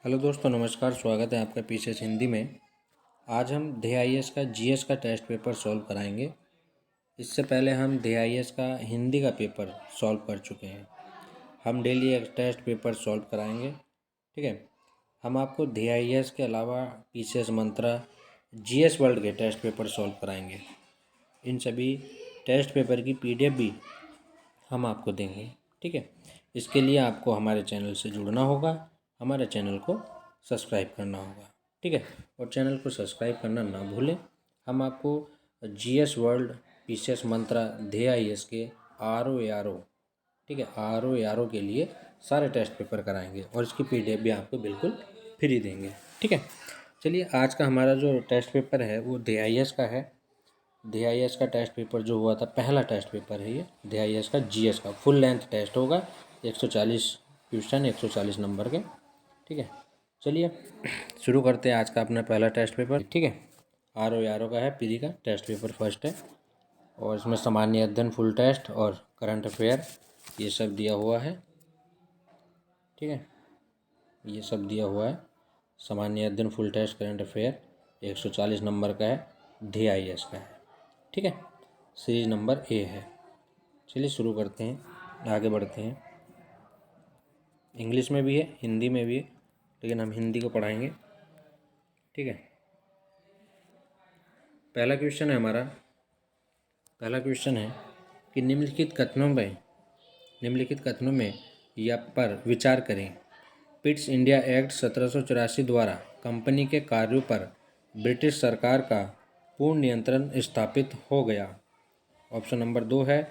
Hello दोस्तों, नमस्कार। स्वागत है आपका पीसीएस हिंदी में। आज हम DIS का जीएस का टेस्ट पेपर सॉल्व कराएंगे। इससे पहले हम DIS का हिंदी का पेपर सॉल्व कर चुके हैं। हम डेली एक टेस्ट पेपर सॉल्व कराएंगे, ठीक है। हम आपको DIS के अलावा पीसीएस मंत्रा, जीएस वर्ल्ड के टेस्ट पेपर सॉल्व कराएंगे। इन सभी टेस्ट पेपर की PDF भी हम आपको देंगे, ठीक है। इसके लिए आपको हमारे चैनल से जुड़ना होगा, हमारे चैनल को सब्सक्राइब करना होगा, ठीक है। और चैनल को सब्सक्राइब करना ना भूलें। हम आपको जीएस वर्ल्ड, पीसीएस मंत्रा, DIS के RO, ठीक है, RO के लिए सारे टेस्ट पेपर कराएंगे और इसकी PDF भी आपको बिल्कुल फ्री देंगे, ठीक है। चलिए, आज का हमारा जो टेस्ट पेपर है वो DIS का है। DIS का टेस्ट पेपर जो हुआ था, पहला टेस्ट पेपर है ये। DIS का जीएस का फुल लेंथ टेस्ट होगा, 140 क्वेश्चन, 140 नंबर के, ठीक है। चलिए शुरू करते हैं आज का अपना पहला टेस्ट पेपर, ठीक है। RO का है, प्री का टेस्ट पेपर फर्स्ट है। और इसमें सामान्य अध्ययन फुल टेस्ट और करंट अफेयर ये सब दिया हुआ है, ठीक है। ये सब दिया हुआ है। सामान्य अध्ययन full test current affair 140 number का है, DIS का है, ठीक है। सीरीज नंबर A है। चलिए शुरू करते हैं, आगे बढ़ते हैं। इंग्लिश में भी है, हिंदी में भी है, लेकिन हम हिंदी को पढ़ाएंगे, ठीक है। पहला क्वेश्चन है हमारा। पहला क्वेश्चन है कि निम्नलिखित कथनों में या पर विचार करें। पिट्स इंडिया एक्ट 1784 द्वारा कंपनी के कार्यों पर ब्रिटिश सरकार का पूर्ण नियंत्रण स्थापित हो गया। ऑप्शन नंबर 2 है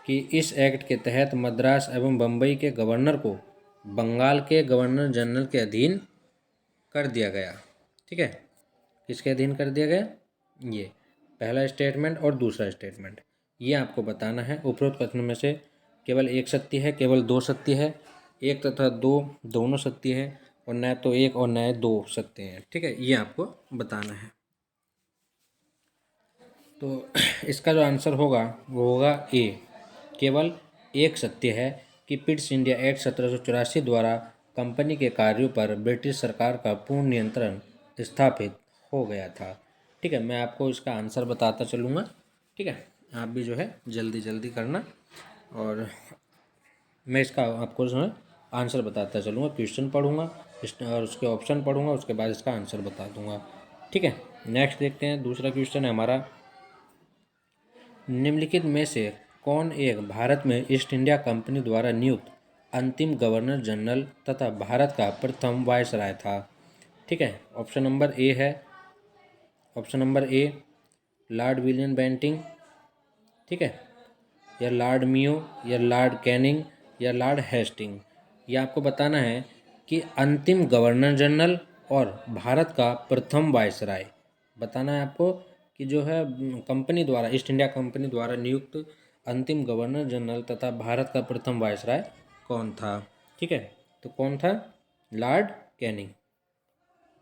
कि इस एक्ट के तहत मद्रास एवं बम्बई के गवर्नर को बंगाल के गवर्नर जनरल के अधीन कर दिया गया, ठीक है। किसके अधीन कर दिया गया? ये पहला स्टेटमेंट और दूसरा स्टेटमेंट, ये आपको बताना है। उपरोक्त कथनों में से केवल एक सत्य है, केवल दो सत्य है, एक तथा दो दोनों सत्य है, और न तो एक और न दो सत्य हैं, ठीक है। ये आपको बताना है। तो इसका जो आंसर होगा वो होगा A। केवल एक सत्य है कि पिट्स इंडिया एक्ट 1784 द्वारा कंपनी के कार्यों पर ब्रिटिश सरकार का पूर्ण नियंत्रण स्थापित हो गया था, ठीक है। मैं आपको इसका आंसर बताता चलूँगा, ठीक है। आप भी जो है जल्दी जल्दी करना, और मैं इसका आपको जो है आंसर बताता चलूँगा। क्वेश्चन पढ़ूँगा और उसके ऑप्शन पढ़ूँगा, उसके बाद इसका आंसर बता दूँगा, ठीक है। नेक्स्ट देखते हैं, दूसरा क्वेश्चन है हमारा। निम्नलिखित में से कौन एक भारत में ईस्ट इंडिया कंपनी द्वारा नियुक्त अंतिम गवर्नर जनरल तथा भारत का प्रथम वायसराय था, ठीक है। Option number A Lord William Bentinck, ठीक है, या लॉर्ड मियो, या लॉर्ड कैनिंग, या लॉर्ड हेस्टिंग। ये आपको बताना है कि अंतिम गवर्नर जनरल और भारत का प्रथम वायसराय बताना है आपको कि जो है कंपनी द्वारा, ईस्ट इंडिया कंपनी द्वारा नियुक्त अंतिम गवर्नर जनरल तथा भारत का प्रथम वायसराय कौन था, ठीक है। तो कौन था? Lord Canning.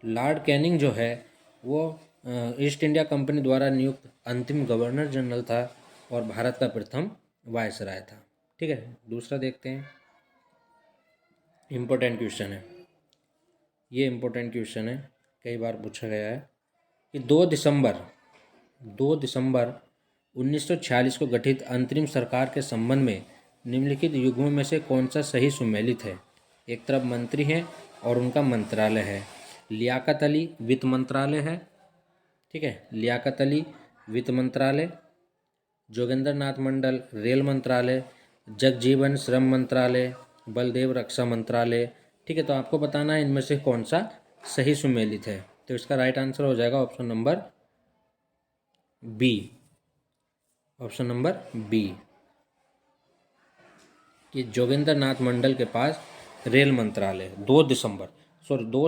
लॉर्ड कैनिंग जो है वो ईस्ट इंडिया कंपनी द्वारा नियुक्त अंतिम गवर्नर जनरल था और भारत का प्रथम वायसराय था, ठीक है। दूसरा देखते हैं, इम्पोर्टेंट क्वेश्चन है ये। इम्पोर्टेंट क्वेश्चन है, कई बार पूछा गया है कि 2 दिसंबर 1946 को गठित अंतरिम सरकार के संबंध में निम्नलिखित युग्मों में से कौन सा सही सुमेलित है। एक तरफ मंत्री हैं और उनका मंत्रालय है। लियाकत अली वित्त मंत्रालय है, ठीक है, लियाकत अली वित्त मंत्रालय। जोगेंद्र नाथ मंडल रेल मंत्रालय। जगजीवन श्रम मंत्रालय। बलदेव रक्षा मंत्रालय, ठीक है। तो आपको बताना है इनमें से कौन सा सही सुमेलित है। तो इसका राइट आंसर हो जाएगा option number B। Option number B कि जोगेंद्र नाथ मंडल के पास रेल मंत्रालय 2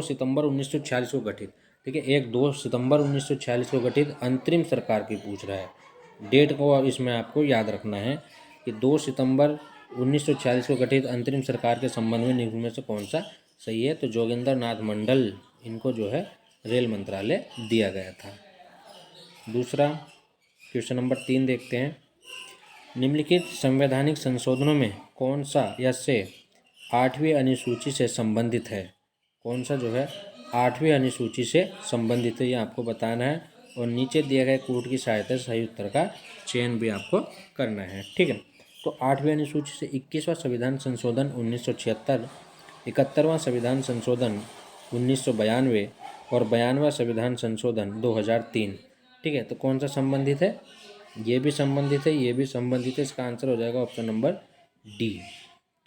सितंबर 1946 को गठित, ठीक है। 2 सितंबर 1946 को गठित अंतरिम सरकार की पूछ रहा है। डेट को इसमें आपको याद रखना है कि 2 सितंबर 1946 को गठित अंतरिम सरकार के संबंध में निम्न में से कौन सा सही है। तो जोगेंद्र नाथ मंडल, इनको जो है रेल मंत्रालय दिया गया था। दूसरा क्वेश्चन नंबर 3 देखते हैं। निम्नलिखित संवैधानिक संशोधनों में कौन सा या से 8वीं अनुसूची से संबंधित है। कौन सा जो है 8वीं अनुसूची से संबंधित है, ये आपको बताना है। और नीचे दिए गए कोड की सहायता से सही उत्तर का चयन भी आपको करना है। ठीक है, तो 8वीं अनुसूची से 21वां संविधान संशोधन 1976, 71वां संविधान संशोधन 1992 और 92वां संविधान संशोधन 2003। ठीक है, तो कौन सा संबंधित है? ये भी संबंधित है, ये भी संबंधित है। इसका आंसर हो जाएगा ऑप्शन नंबर डी।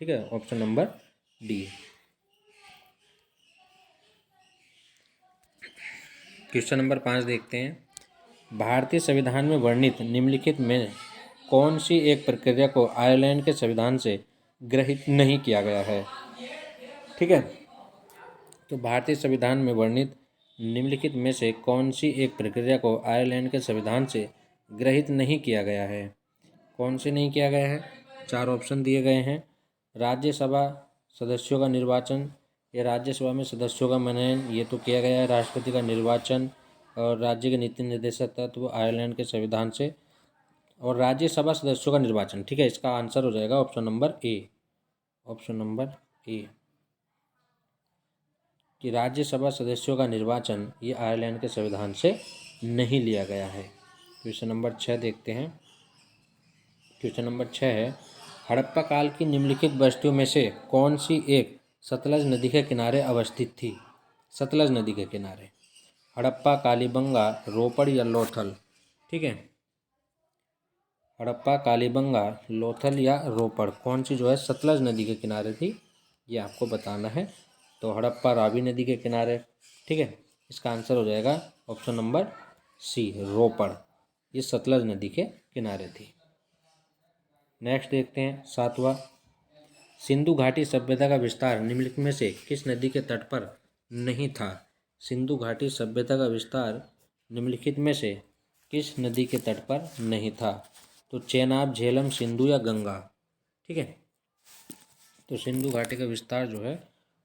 ठीक है, option number D. Question number 5 देखते हैं। भारतीय संविधान में वर्णित निम्नलिखित में कौन सी एक प्रक्रिया को आयरलैंड के संविधान से ग्रहित नहीं किया गया है? ठीक है, तो भारतीय संविधान में वर्णित निम्नलिखित में से कौन सी एक प्रक्रिया को आयरलैंड के संविधान से ग्रहित नहीं किया गया है? कौन से नहीं किया गया है? 4 ऑप्शन दिए गए हैं। राज्यसभा सदस्यों का निर्वाचन, या राज्यसभा में सदस्यों का मनोनयन, ये तो किया गया है। राष्ट्रपति का निर्वाचन और राज्य के नीति निर्देशक तत्व आयरलैंड के संविधान से, और राज्यसभा सदस्यों का निर्वाचन। ठीक है, इसका आंसर हो जाएगा ऑप्शन नंबर ए। ऑप्शन नंबर ए कि राज्यसभा सदस्यों का निर्वाचन ये आयरलैंड के संविधान से नहीं लिया गया है। क्वेश्चन नंबर 6 देखते हैं। क्वेश्चन नंबर 6 है, हड़प्पा काल की निम्नलिखित बस्तियों में से कौन सी एक सतलज नदी के किनारे अवस्थित थी? सतलज नदी के किनारे। हड़प्पा, कालीबंगा, रोपड़ या लोथल? ठीक है, हड़प्पा, कालीबंगा, लोथल या रोपड़, कौन सी जो है सतलज नदी के किनारे थी, ये आपको बताना है। तो हड़प्पा रावी नदी के किनारे। ठीक है, इसका आंसर हो जाएगा ऑप्शन नंबर सी, रोपड़, ये सतलज नदी के किनारे थी। नेक्स्ट देखते हैं 7वां। सिंधु घाटी सभ्यता का विस्तार निम्नलिखित में से किस नदी के तट पर नहीं था? सिंधु घाटी सभ्यता का विस्तार निम्नलिखित में से किस नदी के तट पर नहीं था? तो चेनाब, झेलम, सिंधु या गंगा? ठीक है, तो सिंधु घाटी का विस्तार जो है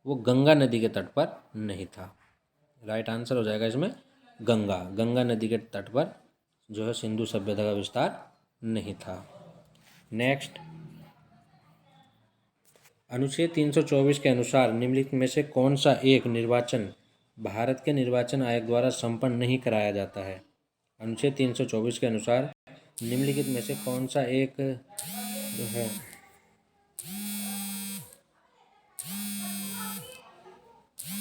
वो गंगा नदी के तट पर नहीं था। राइट आंसर हो जाएगा इसमें गंगा। गंगा नदी के तट पर जो है सिंधु सभ्यता का विस्तार नहीं था। नेक्स्ट, अनुच्छेद 324 के अनुसार निम्नलिखित में से कौन सा एक निर्वाचन भारत के निर्वाचन आयोग द्वारा संपन्न नहीं कराया जाता है? अनुच्छेद 324 के अनुसार निम्नलिखित में से कौन सा एक जो है